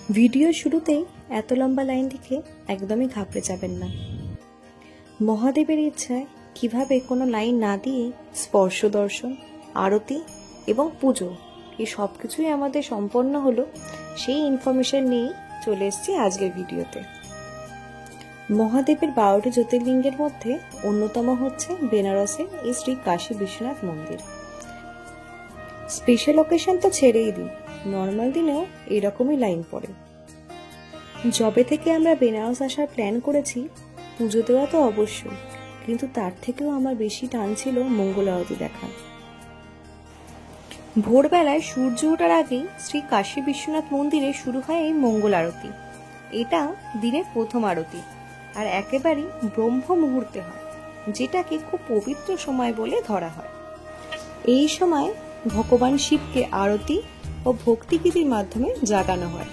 Video শুরুতেই এত লম্বা লাইন দেখে একদমই ঘাবড়ে যাবেন না। মহাদেবের ইচ্ছায় কিভাবে কোনো লাইন না দিয়ে স্পর্শ দর্শন, আরতি এবং পুজো এই সব কিছুই আমাদের সম্পন্ন হলো, সেই ইনফরমেশন নিয়েই চলে এসেছি আজকের ভিডিওতে। মহাদেবের 12টি জ্যোতির্লিঙ্গের মধ্যে অন্যতম হচ্ছে বেনারসের এই শ্রী কাশী বিশ্বনাথ মন্দির। স্পেশাল অকেশন তো ছেড়েই দিন, নর্মাল দিনেও এরকমই লাইন পড়ে। যবে থেকে আমরা বেনারস আসার প্ল্যান করেছি, পুজো দেওয়া তো অবশ্যই, কিন্তু তার থেকেও আমার বেশি টান ছিল মঙ্গল আরতি দেখা। ভোরবেলায় সূর্য ওঠার আগেই শ্রী কাশী বিশ্বনাথ মন্দিরে শুরু হয় এই মঙ্গল আরতি। এটা দিনের প্রথম আরতি আর একেবারেই ব্রহ্ম মুহূর্তে হয়, যেটাকে খুব পবিত্র সময় বলে ধরা হয়। এই সময় ভগবান শিবকে আরতি ও ভক্তিগীতির মাধ্যমে জাগানো হয়।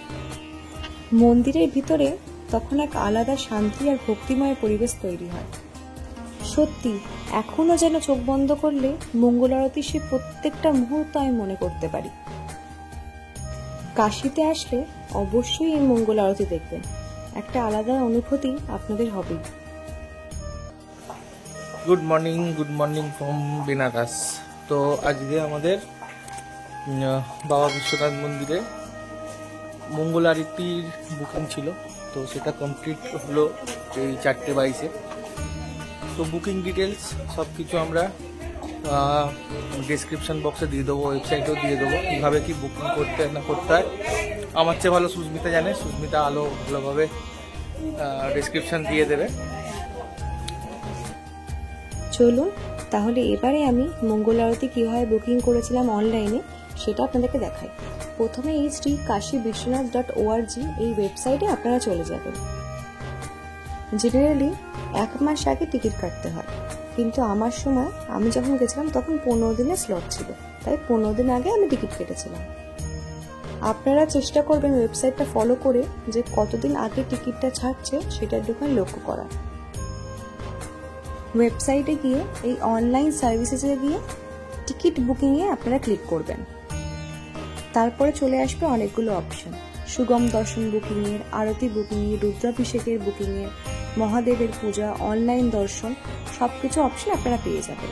মন্দিরের ভিতরে তখন এক আলাদা শান্তি আর ভক্তিময় পরিবেশ তৈরি হয়। সত্যি এখনো যেন চোখ বন্ধ করলে মঙ্গল আরতি সে প্রত্যেকটা মুহূর্ত আমি মনে করতে পারি। কাশীতে আসলে অবশ্যই এই মঙ্গল আরতি দেখবেন, একটা আলাদা অনুভূতি আপনাদের হবে। Good morning from Banaras. তো আজকে আমাদের বাবা বিশ্বনাথ মন্দিরে মঙ্গল আরতির বুকিং ছিল, তো সেটা কমপ্লিট হলো এই 4:22-এ। তো বুকিং ডিটেলস সব কিছু আমরা ডেসক্রিপশন বক্সে দিয়ে দেবো, ওয়েবসাইটেও দিয়ে দেবো, কীভাবে কি বুকিং করতে না করতে হয়। আমার চেয়ে ভালো সুস্মিতা জানে, সুস্মিতা আলো ভালোভাবে ডেসক্রিপশন দিয়ে দেবে। চলুন তাহলে এবারে আমি মঙ্গল আরতি কীভাবে বুকিং করেছিলাম অনলাইনে সেটা আপনাদেরকে দেখাই। প্রথমে এই শ্রী কাশী বিশ্বনাথ.org এই ওয়েবসাইটে আপনারা চলে যাবেন। জেনারেলি 1 মাস আগে টিকিট কাটতে হয়, কিন্তু আমার সময় আমি যখন গেছিলাম তখন 15 দিনের স্লট ছিল, তাই 15 দিন আগে আমি টিকিট কেটেছিলাম। আপনারা চেষ্টা করবেন ওয়েবসাইটটা ফলো করে যে কতদিন আগে টিকিটটা ছাড়ছে সেটা একটুখানি লক্ষ্য করা। ওয়েবসাইটে গিয়ে এই অনলাইন সার্ভিসেসে গিয়ে টিকিট বুকিংয়ে আপনারা ক্লিক করবেন। তারপরে চলে আসবে অনেকগুলো অপশন, সুগম দর্শন বুকিংয়ের, আরতি বুকিংয়ের, রুদ্রাভিষেকের বুকিংয়ের, মহাদেবের পূজা, অনলাইন দর্শন, সব কিছু অপশন আপনারা পেয়ে যাবেন।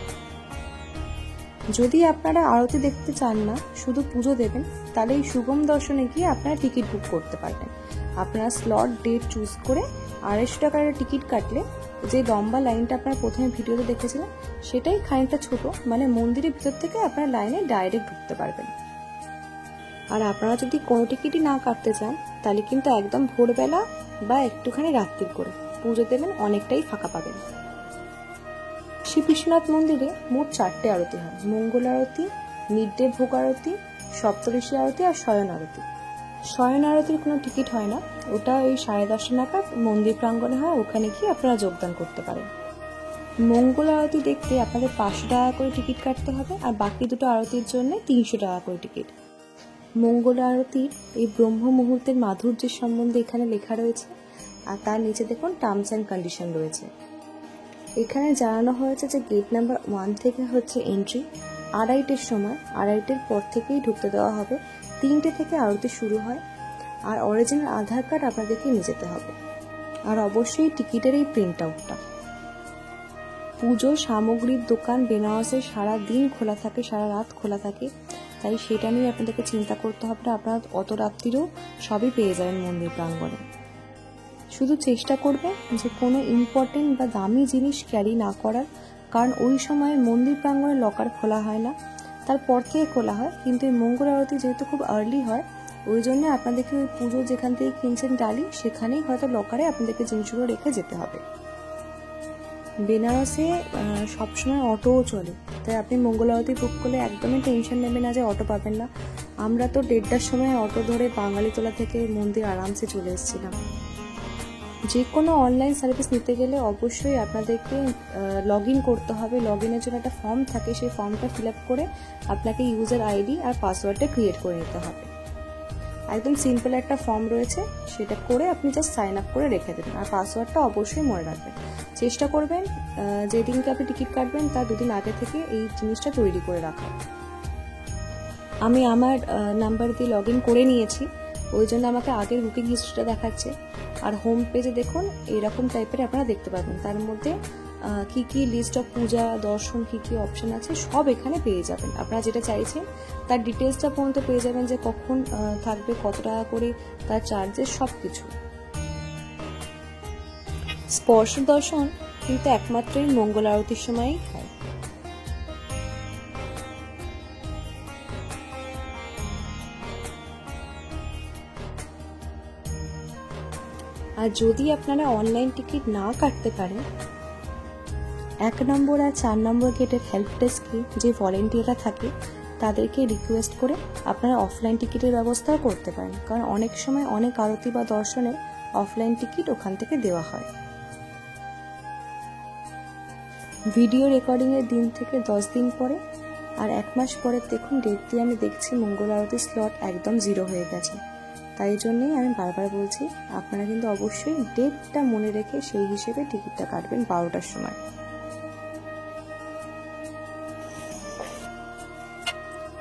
যদি আপনারা আরতি দেখতে চান না, শুধু পুজো দেবেন, তাহলে এই সুগম দর্শনে গিয়ে আপনারা টিকিট বুক করতে পারবেন। আপনারা স্লট ডেট চুজ করে 250 টাকার টিকিট কাটলে যে লম্বা লাইনটা আপনারা প্রথমে ভিডিওতে দেখেছিলেন সেটাই খানিকটা ছোট, মানে মন্দিরের ভিতর থেকে আপনারা লাইনে ডাইরেক্ট ঢুকতে পারবেন। আর আপনারা যদি কোনো টিকিটই না কাটতে চান, তাহলে কিন্তু একদম ভোরবেলা বা একটুখানি রাত্রির করে পুজো দেবেন, অনেকটাই ফাঁকা পাবেন। শ্রী বিশ্বনাথ মন্দিরে মোট 4টে আরতি হয়, মঙ্গল আরতি, মিড ডে ভোগ আরতি, সপ্তঋষি আরতি আর শয়ন আরতি। শয়ন আরতির কোনো টিকিট হয় না, ওটা ওই 10:30 নাগাদ মন্দির প্রাঙ্গণে হয়, ওখানে গিয়ে আপনারা যোগদান করতে পারেন। মঙ্গল আরতি দেখতে আপনাদের 500 টাকা করে টিকিট কাটতে হবে, আর বাকি দুটো আরতির জন্য 300 টাকা করে টিকিট। মঙ্গল আরতির এই ব্রহ্ম মুহূর্তের মাধুর্যের সম্বন্ধে এখানে লেখা রয়েছে, আর তার নিচে দেখুন টার্মস অ্যান্ড কন্ডিশন রয়েছে। এখানে জানানো হয়েছে যে গেট নাম্বার 1 থেকে হচ্ছে এন্ট্রি, 2:30-এর সময়, 2:30-এর পর থেকেই ঢুকতে দেওয়া হবে, 3টে থেকে আরতি শুরু হয়, আর অরিজিনাল আধার কার্ড আপনাদেরকে নিয়ে যেতে হবে, আর অবশ্যই টিকিটের এই প্রিন্ট আউটটা। পুজো সামগ্রীর দোকান বেনারসে সারা দিন খোলা থাকে, সারা রাত খোলা থাকে, তাই সেটা নিয়ে আপনাদেরকে চিন্তা করতে হবে না, আপনারা অত রাত্রিরও সবই পেয়ে যাবেন মন্দির প্রাঙ্গণে। শুধু চেষ্টা করবেন যে কোনো ইম্পর্টেন্ট বা দামি জিনিস ক্যারি না করার, কারণ ওই সময় মন্দির প্রাঙ্গণে লকার খোলা হয় না, তারপর থেকে খোলা হয়, কিন্তু এই মঙ্গল আরতি যেহেতু খুব আর্লি হয়, ওই জন্য আপনাদেরকে ওই পুজো যেখান থেকে কিনছেন ডালি, সেখানেই হয়তো লকারে আপনাদেরকে জিনিসগুলো রেখে যেতে হবে। বেনারসে সবসময় অটোও চলে, তাই আপনি মঙ্গল আরতি বুক করলে একদমই টেনশন নেবেন না যে অটো পাবেন না। আমরা তো 1:30টার সময় অটো ধরে বাঙালিতলা থেকে মন্দির আরামসে চলে এসেছিলাম। যে কোনো অনলাইন সার্ভিস নিতে গেলে অবশ্যই আপনাদেরকে লগ ইন করতে হবে। লগ ইনের জন্য একটা ফর্ম থাকে, সেই ফর্মটা ফিল আপ করে আপনাকে ইউজার আইডি আর পাসওয়ার্ডটা ক্রিয়েট করে নিতে হবে। একদম সিম্পল একটা ফর্ম রয়েছে, সেটা করে আপনি জাস্ট সাইন আপ করে রেখে দেবেন, আর পাসওয়ার্ডটা অবশ্যই মনে রাখবেন। চেষ্টা করবেন যেদিনকে আপনি টিকিট কাটবেন তার 2 দিন আগে থেকে এই জিনিসটা তৈরি করে রাখা। আমি আমার নাম্বার দিয়ে লগ ইন করে নিয়েছি, ওই জন্য আমাকে আগের বুকিং হিস্ট্রিটা দেখাচ্ছে। আর হোম পেজে দেখুন এরকম টাইপের আপনারা দেখতে পাবেন, তার মধ্যে কি কি লিস্ট অফ পূজা দর্শন কি কি অপশন আছে সব এখানে পেয়ে যাবেন। আপনারা যেটা চাইছেন তার ডিটেলসটা পর্যন্ত পেয়ে যাবেন, যে কখন থাকবে, কত টাকা করে তার চার্জেস, সব কিছু। স্পর্শ দর্শন কিন্তু একমাত্রই মঙ্গল আরতির সময়ই হয়। আর যদি আপনারা অনলাইন টিকিট না কাটতে পারেন, 1 নম্বর আর 4 নম্বর গেটের হেল্প ডেস্কে যে ভলেন্টিয়াররা থাকে তাদেরকে রিকোয়েস্ট করে আপনারা অফলাইন টিকিটের ব্যবস্থাও করতে পারেন, কারণ অনেক সময় অনেক আরতি বা দর্শনে অফলাইন টিকিট ওখান থেকে দেওয়া হয়। ভিডিও রেকর্ডিং এর দিন থেকে 10 দিন পরে আর 1 মাস পরে দেখুন ডেট দিয়ে আমি দেখছি মঙ্গল আরতির স্লট একদম 0 হয়ে গেছে। তাই জন্যই আমি বারবার বলছি আপনারা কিন্তু অবশ্যই ডেটটা মনে রেখে সেই হিসেবে টিকিটটা কাটবেন 12টার সময়।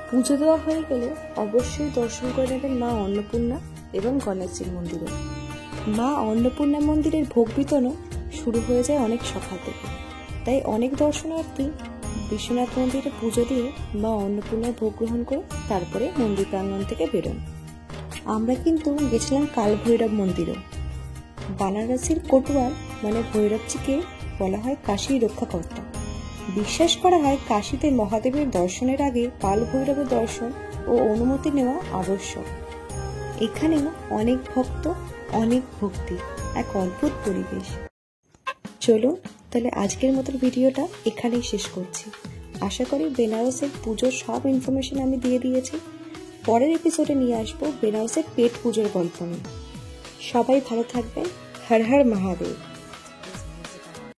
পুজো দেওয়া হয়ে গেলে অবশ্যই দর্শন করে নেবেন মা অন্নপূর্ণা এবং গণেশজির মন্দিরে। মা অন্নপূর্ণা মন্দিরের ভোগ বিতরণ শুরু হয়ে যায় অনেক সকাল থেকে, তাই অনেক দর্শনার্থী বিশ্বনাথ মন্দিরে পুজো দিয়ে মা অন্নপূর্ণার ভোগ গ্রহণ করে তারপরে মন্দির প্রাঙ্গণ থেকে বেরোন। আমরা কিন্তু গেছিলাম কাল ভৈরব মন্দিরে। বানারসির কোটওয়াল মানে ভৈরবজিকে বলা হয় কাশীর রক্ষাকর্তা। বিশ্বাস করা হয় কাশীতে মহাদেবের দর্শনের আগে কাল ভৈরবের দর্শন ও অনুমতি নেওয়া আবশ্যক। এখানেও অনেক ভক্ত, অনেক ভক্তি, এক অদ্ভুত পরিবেশ। চলুন তাহলে আজকের মতো ভিডিওটা এখানেই শেষ করছি। আশা করি বেনারসের পুজোর সব ইনফরমেশন আমি দিয়ে দিয়েছি। পরের এপিসোডে নিয়ে আসবো বেনারসের পেট পুজোর গল্প নিয়ে। সবাই ভালো থাকবেন। হর হর মহাদেব।